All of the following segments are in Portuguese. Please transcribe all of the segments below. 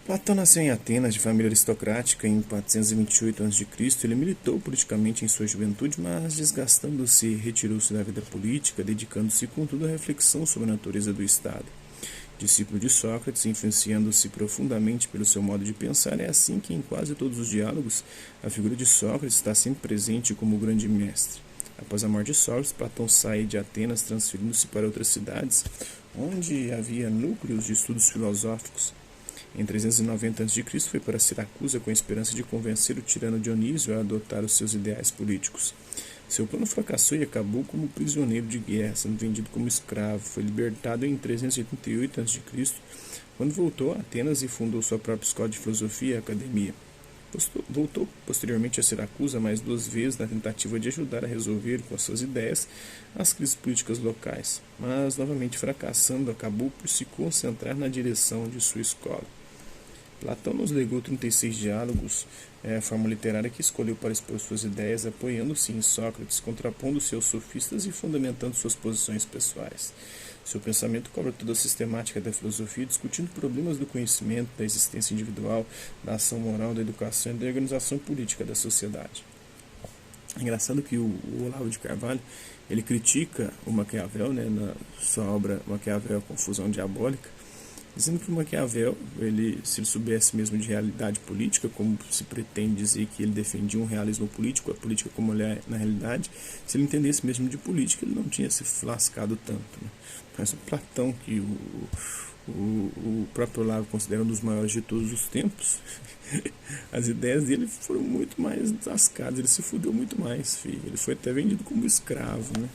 Platão nasceu em Atenas, de família aristocrática, em 428 a.C. Ele militou politicamente em sua juventude, mas, desgastando-se, retirou-se da vida política, dedicando-se, contudo, à reflexão sobre a natureza do Estado. Discípulo de Sócrates, influenciando-se profundamente pelo seu modo de pensar, é assim que, em quase todos os diálogos, a figura de Sócrates está sempre presente como o grande mestre. Após a morte de Sócrates, Platão sai de Atenas, transferindo-se para outras cidades, onde havia núcleos de estudos filosóficos. Em 390 a.C., foi para Siracusa com a esperança de convencer o tirano Dionísio a adotar os seus ideais políticos. Seu plano fracassou e acabou como prisioneiro de guerra, sendo vendido como escravo. Foi libertado em 388 a.C., quando voltou a Atenas e fundou sua própria escola de filosofia e academia. Voltou posteriormente a Siracusa mais duas vezes na tentativa de ajudar a resolver com as suas ideias as crises políticas locais, mas novamente fracassando, acabou por se concentrar na direção de sua escola. Platão nos legou 36 diálogos, a forma literária que escolheu para expor suas ideias, apoiando-se em Sócrates, contrapondo-se aos sofistas e fundamentando suas posições pessoais. Seu pensamento cobre toda a sistemática da filosofia, discutindo problemas do conhecimento, da existência individual, da ação moral, da educação e da organização política da sociedade. É engraçado que o Olavo de Carvalho ele critica o Maquiavel, na sua obra Maquiavel, a Confusão Diabólica, dizendo que o Maquiavel, se ele soubesse mesmo de realidade política, como se pretende dizer que ele defendia um realismo político, a política como ela é na realidade, se ele entendesse mesmo de política, ele não tinha se lascado tanto. Mas o Platão, que o próprio Olavo considera um dos maiores de todos os tempos, as ideias dele foram muito mais lascadas, ele se fudeu muito mais, filho. Ele foi até vendido como escravo, né?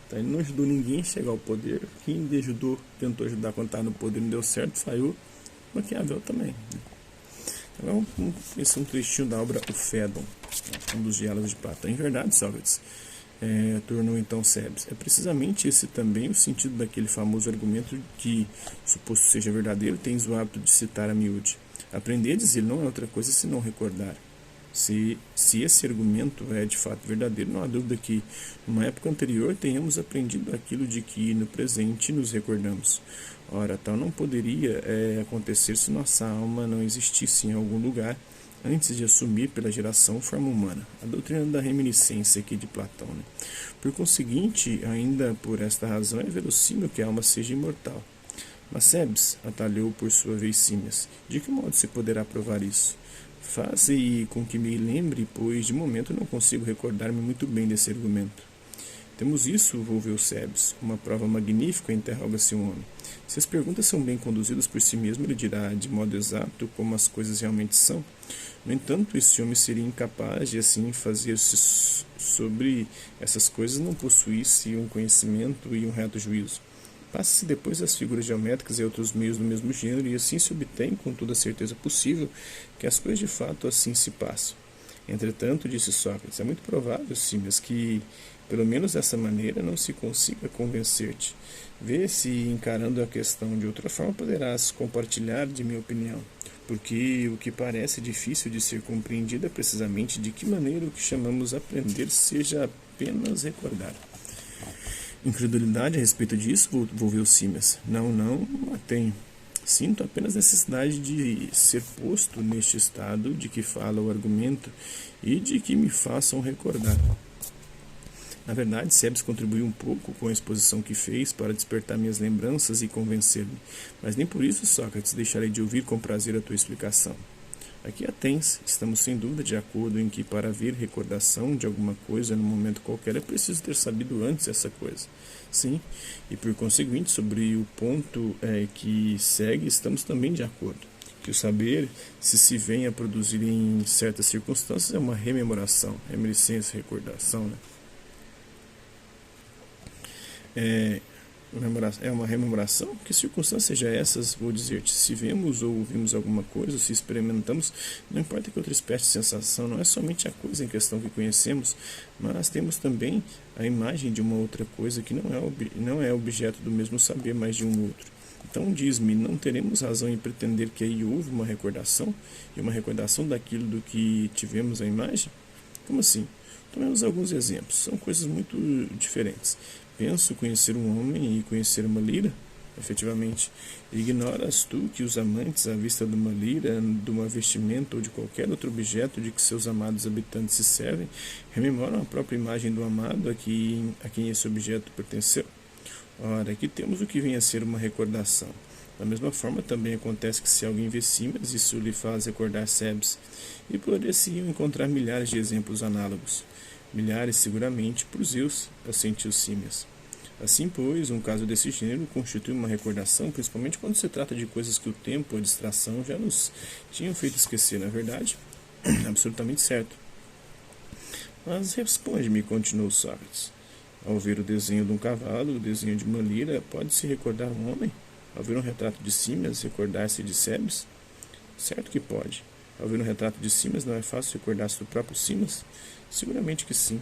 Então, ele não ajudou ninguém a chegar ao poder. Quem ajudou, tentou ajudar quando estava no poder, não deu certo, saiu. Maquiavel também. Então, esse é um trechinho da obra O Fédon, um dos diálogos de Platão. Em verdade, Sócrates, tornou então Sebes. É precisamente esse também o sentido daquele famoso argumento que, suposto seja verdadeiro, tens o hábito de citar a miúde. Aprender, diz ele, não é outra coisa senão recordar. Se esse argumento é de fato verdadeiro, não há dúvida que, numa época anterior, tenhamos aprendido aquilo de que no presente nos recordamos. Ora, tal não poderia acontecer se nossa alma não existisse em algum lugar antes de assumir pela geração forma humana. A doutrina da reminiscência aqui de Platão. Por conseguinte, ainda por esta razão, é verossímil que a alma seja imortal. Mas Sebes, atalhou por sua vez Símias, de que modo se poderá provar isso? Faze com que me lembre, pois de momento não consigo recordar-me muito bem desse argumento. Temos isso, volveu Sebes, uma prova magnífica, interroga-se um homem. Se as perguntas são bem conduzidas por si mesmo, ele dirá de modo exato como as coisas realmente são. No entanto, esse homem seria incapaz de assim fazer-se sobre essas coisas não possuísse um conhecimento e um reto juízo. Passa-se depois às figuras geométricas e outros meios do mesmo gênero, e assim se obtém, com toda a certeza possível, que as coisas de fato assim se passam. Entretanto, disse Sócrates, é muito provável, Símias, que, pelo menos dessa maneira, não se consiga convencer-te. Vê se, encarando a questão de outra forma, poderás compartilhar de minha opinião. Porque o que parece difícil de ser compreendido é precisamente de que maneira o que chamamos aprender seja apenas recordar. Incredulidade a respeito disso, volveu Símias. Não a tenho. Sinto apenas necessidade de ser posto neste estado de que fala o argumento e de que me façam recordar. Na verdade, Sebes contribuiu um pouco com a exposição que fez para despertar minhas lembranças e convencer-me, mas nem por isso, Sócrates, deixarei de ouvir com prazer a tua explicação. Aqui a tens, estamos sem dúvida de acordo em que para haver recordação de alguma coisa num momento qualquer é preciso ter sabido antes essa coisa. Sim, e por conseguinte, sobre o ponto que segue, estamos também de acordo. Que o saber, se vem a produzir em certas circunstâncias, é uma rememoração, reminiscência, recordação, É uma rememoração? Que circunstâncias sejam essas, vou dizer-te. Se vemos ou ouvimos alguma coisa, se experimentamos, não importa que outra espécie de sensação, não é somente a coisa em questão que conhecemos, mas temos também a imagem de uma outra coisa que não é objeto do mesmo saber, mas de um outro. Então diz-me, não teremos razão em pretender que aí houve uma recordação, e uma recordação daquilo do que tivemos a imagem? Como assim? Tomemos alguns exemplos, são coisas muito diferentes. Penso conhecer um homem e conhecer uma lira? efetivamente. Ignoras tu que os amantes, à vista de uma lira, de uma vestimenta ou de qualquer outro objeto de que seus amados habitantes se servem, rememoram a própria imagem do amado a quem esse objeto pertenceu? Ora, aqui temos o que vem a ser uma recordação. Da mesma forma, também acontece que se alguém vê Símias, isso lhe faz recordar Sebes, e poder-se-iam encontrar milhares de exemplos análogos. Milhares, seguramente, por Zeus, assentiu Símias. Assim, pois, um caso desse gênero constitui uma recordação, principalmente quando se trata de coisas que o tempo ou a distração já nos tinham feito esquecer, na verdade? Absolutamente certo. Mas responde-me, continuou Sócrates. Ao ver o desenho de um cavalo, o desenho de uma lira, pode-se recordar um homem? Ao ver um retrato de Símias, recordar-se de Sebes? Certo que pode. Ao ver um retrato de Símias, não é fácil recordar-se do próprio Símias? Seguramente que sim.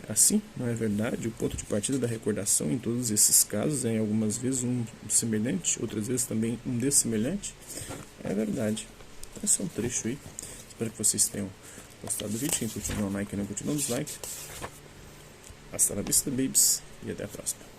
Assim, não é verdade? O ponto de partida da recordação em todos esses casos é algumas vezes um semelhante, outras vezes também um dessemelhante? É verdade. Esse é um trecho aí. Espero que vocês tenham gostado do vídeo. Quem continua o like e não continua o dislike. Hasta la vista, babes. E até a próxima.